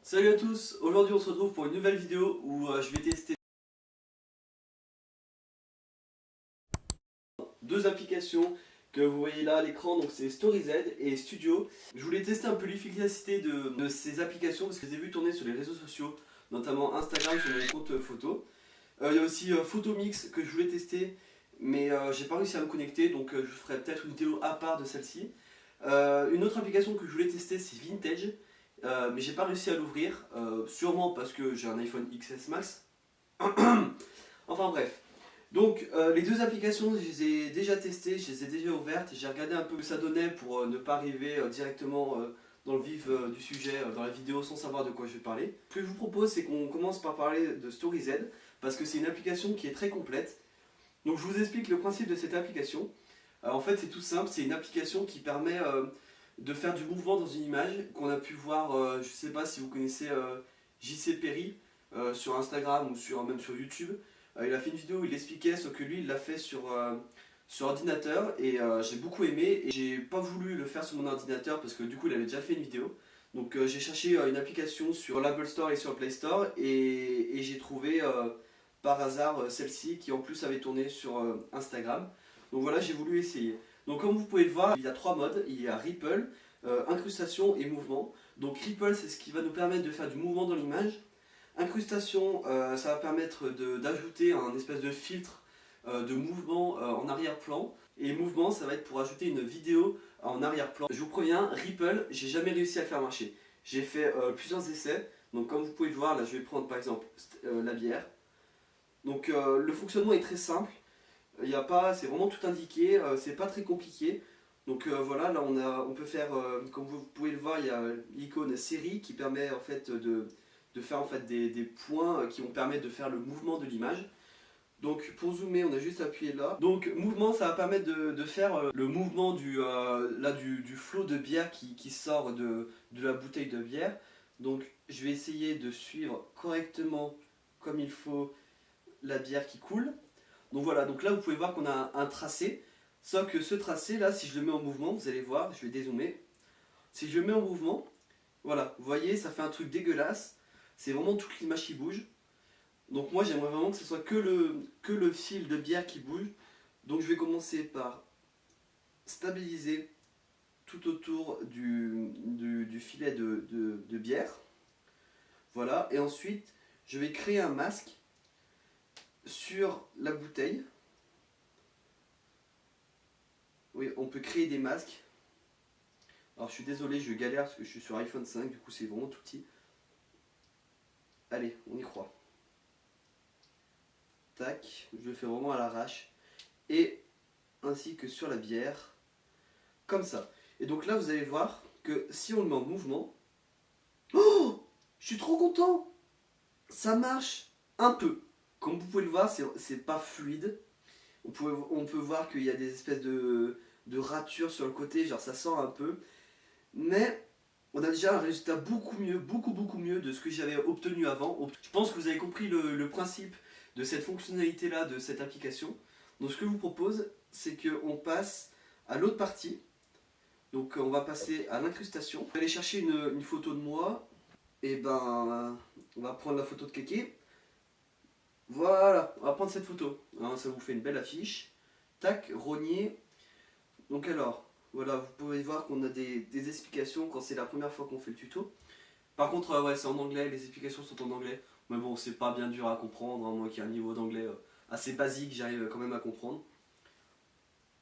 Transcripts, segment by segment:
Salut à tous, aujourd'hui on se retrouve pour une nouvelle vidéo où je vais tester deux applications que vous voyez là à l'écran, donc c'est StoryZ et Studio. Je voulais tester un peu l'efficacité de ces applications parce que je les ai vues tourner sur les réseaux sociaux, notamment Instagram sur mon compte photo. Il y a aussi Photomix que je voulais tester mais j'ai pas réussi à me connecter, donc je ferai peut-être une vidéo à part de celle-ci. Une autre application que je voulais tester c'est Vintage. Mais j'ai pas réussi à l'ouvrir, sûrement parce que j'ai un iPhone XS Max. Enfin bref. Donc les deux applications, je les ai déjà testées, je les ai déjà ouvertes. J'ai regardé un peu ce que ça donnait pour ne pas arriver directement dans le vif du sujet, dans la vidéo, sans savoir de quoi je vais parler. Ce que je vous propose, c'est qu'on commence par parler de StoryZ, parce que c'est une application qui est très complète. Donc je vous explique le principe de cette application. En fait, c'est tout simple, c'est une application qui permet de faire du mouvement dans une image qu'on a pu voir, je ne sais pas si vous connaissez JC Perry sur Instagram ou même sur YouTube. Il a fait une vidéo où il expliquait ce que lui il l'a fait sur ordinateur et j'ai beaucoup aimé et j'ai pas voulu le faire sur mon ordinateur parce que du coup il avait déjà fait une vidéo. Donc j'ai cherché une application sur l'Apple Store et sur le Play Store et j'ai trouvé par hasard celle-ci qui en plus avait tourné sur Instagram. Donc voilà, j'ai voulu essayer. Donc comme vous pouvez le voir, il y a trois modes. Il y a Ripple, incrustation et mouvement. Donc Ripple, c'est ce qui va nous permettre de faire du mouvement dans l'image. Incrustation, ça va permettre d'ajouter un espèce de filtre de mouvement en arrière-plan. Et mouvement, ça va être pour ajouter une vidéo en arrière-plan. Je vous préviens, Ripple, j'ai jamais réussi à le faire marcher. J'ai fait plusieurs essais. Donc comme vous pouvez le voir, là je vais prendre par exemple la bière. Donc le fonctionnement est très simple. Il y a pas, c'est vraiment tout indiqué, c'est pas très compliqué. Donc voilà, là on peut faire, comme vous pouvez le voir, il y a l'icône série qui permet en fait de faire en fait des points qui vont permettre de faire le mouvement de l'image. Donc pour zoomer, on a juste appuyé là. Donc mouvement, ça va permettre de faire le mouvement du flot de bière qui sort de la bouteille de bière. Donc je vais essayer de suivre correctement comme il faut la bière qui coule. Donc voilà, donc là vous pouvez voir qu'on a un tracé, sauf que ce tracé là, si je le mets en mouvement, vous allez voir, je vais dézoomer, si je le mets en mouvement, voilà, vous voyez, ça fait un truc dégueulasse, c'est vraiment toute l'image qui bouge. Donc moi j'aimerais vraiment que ce soit que le fil de bière qui bouge. Donc je vais commencer par stabiliser tout autour du filet de bière. Voilà, et ensuite je vais créer un masque sur la bouteille. Oui, on peut créer des masques. Alors je suis désolé, je galère parce que je suis sur iPhone 5, du coup c'est vraiment tout petit. Allez, on y croit. Tac, je le fais vraiment à l'arrache. Et ainsi que sur la bière, comme ça. Et donc là vous allez voir que si on le met en mouvement, oh, je suis trop content. Ça marche un peu. Comme vous pouvez le voir, c'est pas fluide. On peut voir qu'il y a des espèces de ratures sur le côté, genre ça sort un peu. Mais on a déjà un résultat beaucoup mieux de ce que j'avais obtenu avant. Je pense que vous avez compris le principe de cette fonctionnalité là, de cette application. Donc ce que je vous propose, c'est qu'on passe à l'autre partie. Donc on va passer à l'incrustation. On va aller chercher une photo de moi. Et ben on va prendre la photo de Kéké. Voilà, on va prendre cette photo. Hein, ça vous fait une belle affiche. Tac, rogner. Donc alors, voilà, vous pouvez voir qu'on a des explications quand c'est la première fois qu'on fait le tuto. Par contre, ouais, c'est en anglais, les explications sont en anglais. Mais bon, c'est pas bien dur à comprendre, hein, moi qui ai un niveau d'anglais assez basique, j'arrive quand même à comprendre.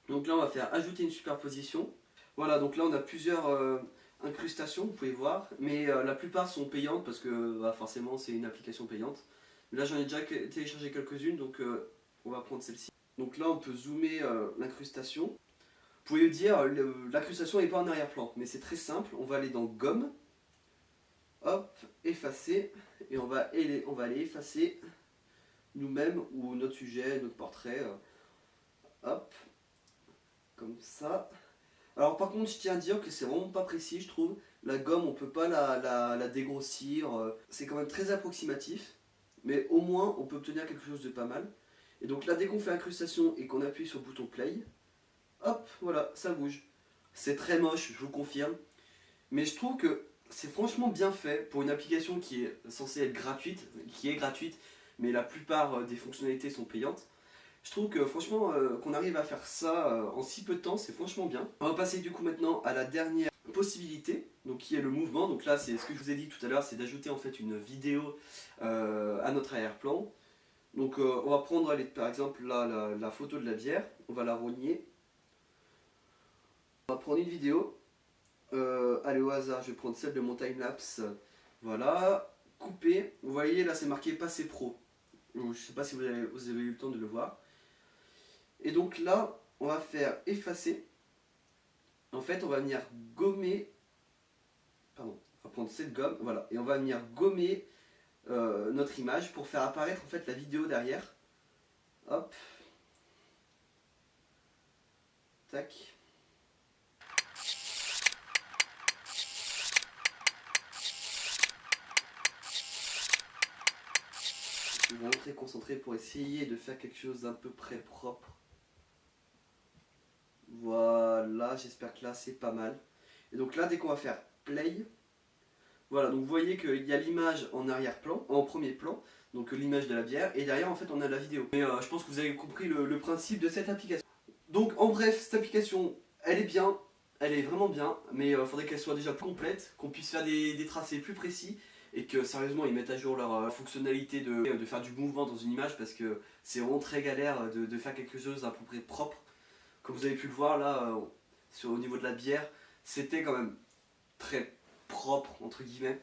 Donc là, on va faire ajouter une superposition. Voilà, donc là, on a plusieurs incrustations, vous pouvez voir. Mais la plupart sont payantes parce que bah, forcément, c'est une application payante. Là, j'en ai déjà téléchargé quelques-unes, donc on va prendre celle-ci. Donc là, on peut zoomer l'incrustation. Vous pouvez dire l'incrustation n'est pas en arrière-plan, mais c'est très simple. On va aller dans Gomme, hop, effacer, et on va aller effacer nous-mêmes ou notre sujet, notre portrait, hop, comme ça. Alors par contre, je tiens à dire que c'est vraiment pas précis, je trouve. La gomme, on peut pas la dégrossir, c'est quand même très approximatif, mais au moins on peut obtenir quelque chose de pas mal. Et donc là, dès qu'on fait incrustation et qu'on appuie sur le bouton play, hop, voilà, ça bouge. C'est très moche, je vous confirme. Mais je trouve que c'est franchement bien fait pour une application qui est censée être gratuite, mais la plupart des fonctionnalités sont payantes. Je trouve que franchement, qu'on arrive à faire ça en si peu de temps, c'est franchement bien. On va passer du coup maintenant à la dernière possibilité, donc qui est le mouvement. Donc là, c'est ce que je vous ai dit tout à l'heure, c'est d'ajouter en fait une vidéo à notre arrière-plan. Donc on va prendre par exemple là, la photo de la bière, on va la rogner. On va prendre une vidéo. Allez, au hasard, je vais prendre celle de mon timelapse. Voilà, couper. Vous voyez là, c'est marqué passer pro. Je ne sais pas si vous avez eu le temps de le voir. Et donc là, on va faire effacer. En fait, on va venir gommer. Pardon, on va prendre cette gomme, voilà, et on va venir gommer notre image pour faire apparaître en fait la vidéo derrière. Hop. Tac. Je suis vraiment très concentré pour essayer de faire quelque chose d'à peu près propre. Voilà, j'espère que là c'est pas mal. Et donc là, dès qu'on va faire play, voilà, donc vous voyez qu'il y a l'image en arrière-plan, en premier plan, donc l'image de la bière, et derrière en fait on a la vidéo. Mais je pense que vous avez compris le principe de cette application. Donc en bref, cette application, elle est bien, elle est vraiment bien, mais il faudrait qu'elle soit déjà plus complète, qu'on puisse faire des tracés plus précis, et que sérieusement ils mettent à jour leur fonctionnalité de faire du mouvement dans une image, parce que c'est vraiment très galère de faire quelque chose d'à peu près propre. Comme vous avez pu le voir là, au niveau de la bière, c'était quand même très propre entre guillemets.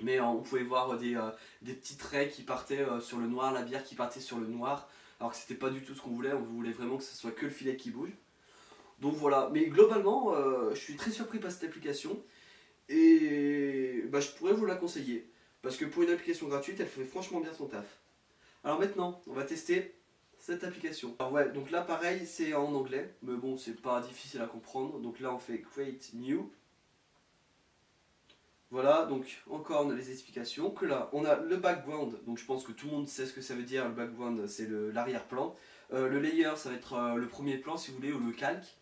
Mais on pouvait voir des petits traits qui partaient sur le noir, la bière qui partait sur le noir, alors que c'était pas du tout ce qu'on voulait, on voulait vraiment que ce soit que le filet qui bouge. Donc voilà, mais globalement, je suis très surpris par cette application, et bah, je pourrais vous la conseiller, parce que pour une application gratuite, elle fait franchement bien son taf. Alors maintenant, on va tester cette application. Alors ouais, donc là pareil, c'est en anglais, mais bon, c'est pas difficile à comprendre. Donc là on fait Create New. Voilà, donc encore on a les explications. Que là, on a le background, donc je pense que tout le monde sait ce que ça veut dire. Le background, c'est l'arrière-plan. Le layer, ça va être le premier plan si vous voulez, ou le calque.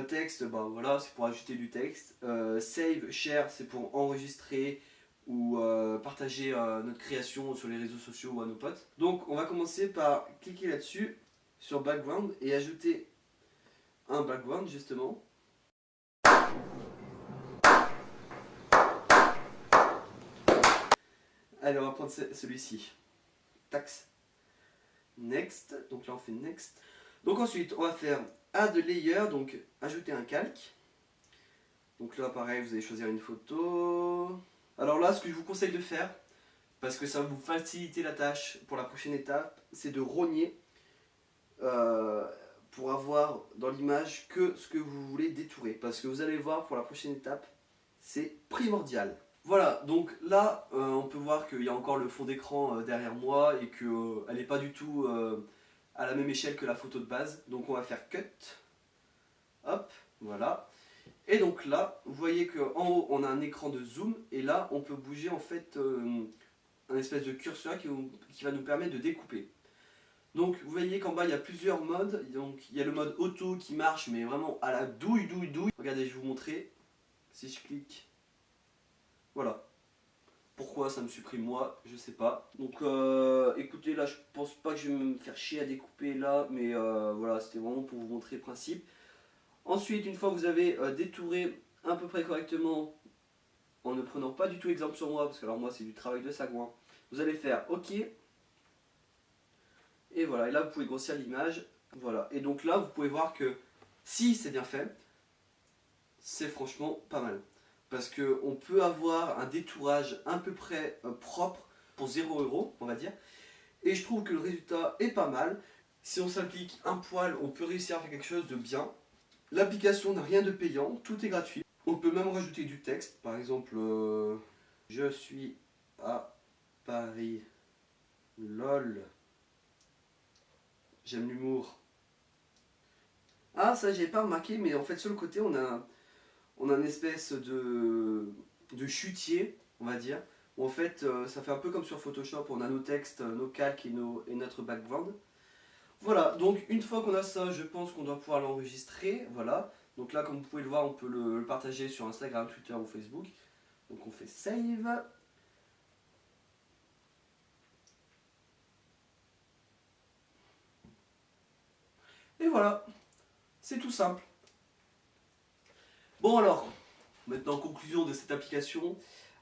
Texte, bah voilà, c'est pour ajouter du texte. Save, share, c'est pour enregistrer ou partager notre création sur les réseaux sociaux ou à nos potes. Donc on va commencer par cliquer là-dessus, sur background, et ajouter un background justement. Allez, on va prendre celui-ci. Tax. Next. Donc là, on fait next. Donc ensuite, on va faire add layer, donc ajouter un calque. Donc là, pareil, vous allez choisir une photo. Alors là, ce que je vous conseille de faire, parce que ça va vous faciliter la tâche pour la prochaine étape, c'est de rogner pour avoir dans l'image que ce que vous voulez détourer. Parce que vous allez voir, pour la prochaine étape, c'est primordial. Voilà, donc là, on peut voir qu'il y a encore le fond d'écran derrière moi et qu'elle n'est pas du tout à la même échelle que la photo de base. Donc on va faire Cut. Hop, voilà. Et donc là, vous voyez qu'en haut, on a un écran de zoom. Et là, on peut bouger en fait un espèce de curseur qui va nous permettre de découper. Donc vous voyez qu'en bas, il y a plusieurs modes. Donc il y a le mode auto qui marche, mais vraiment à la douille. Regardez, je vais vous montrer. Si je clique... Voilà. Pourquoi ça me supprime moi, je sais pas. Donc écoutez, là je pense pas que je vais me faire chier à découper là, mais voilà, c'était vraiment pour vous montrer le principe. Ensuite, une fois que vous avez détouré à peu près correctement, en ne prenant pas du tout exemple sur moi, parce que alors moi c'est du travail de sagouin, vous allez faire OK. Et voilà, et là vous pouvez grossir l'image. Voilà, et donc là vous pouvez voir que si c'est bien fait, c'est franchement pas mal. Parce qu'on peut avoir un détourage à peu près propre pour 0 €, on va dire. Et je trouve que le résultat est pas mal. Si on s'implique un poil, on peut réussir à faire quelque chose de bien. L'application n'a rien de payant, tout est gratuit. On peut même rajouter du texte, par exemple je suis à Paris, lol, j'aime l'humour. Ah, ça j'ai pas remarqué, mais en fait sur le côté on a une espèce de chutier, on va dire, où en fait ça fait un peu comme sur Photoshop, on a nos textes, nos calques et notre background. Voilà, donc une fois qu'on a ça, je pense qu'on doit pouvoir l'enregistrer, voilà. Donc là, comme vous pouvez le voir, on peut le partager sur Instagram, Twitter ou Facebook. Donc on fait save. Et voilà, c'est tout simple. Bon alors, maintenant conclusion de cette application.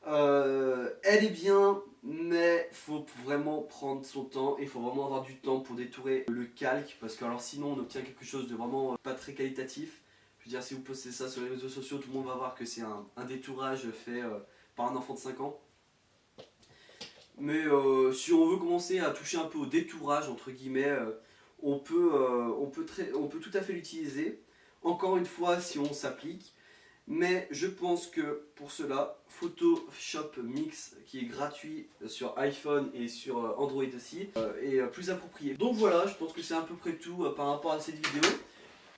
Elle est bien, mais faut vraiment prendre son temps et il faut vraiment avoir du temps pour détourer le calque parce que alors sinon on obtient quelque chose de vraiment pas très qualitatif. Je veux dire, si vous postez ça sur les réseaux sociaux, tout le monde va voir que c'est un détourage fait par un enfant de 5 ans. Mais si on veut commencer à toucher un peu au détourage, entre guillemets, on peut tout à fait l'utiliser. Encore une fois, si on s'applique. Mais je pense que pour cela, Photoshop Mix, qui est gratuit sur iPhone et sur Android aussi, est plus approprié. Donc voilà, je pense que c'est à peu près tout par rapport à cette vidéo.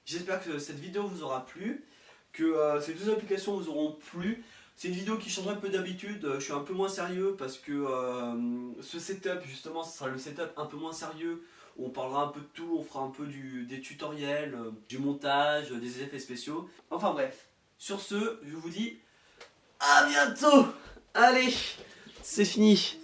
J'espère que cette vidéo vous aura plu, que ces deux applications vous auront plu. C'est une vidéo qui change un peu d'habitude, je suis un peu moins sérieux parce que ce setup, justement, ce sera le setup un peu moins sérieux. Où on parlera un peu de tout, on fera un peu des tutoriels, du montage, des effets spéciaux. Enfin bref. Sur ce, je vous dis à bientôt. Allez, c'est fini.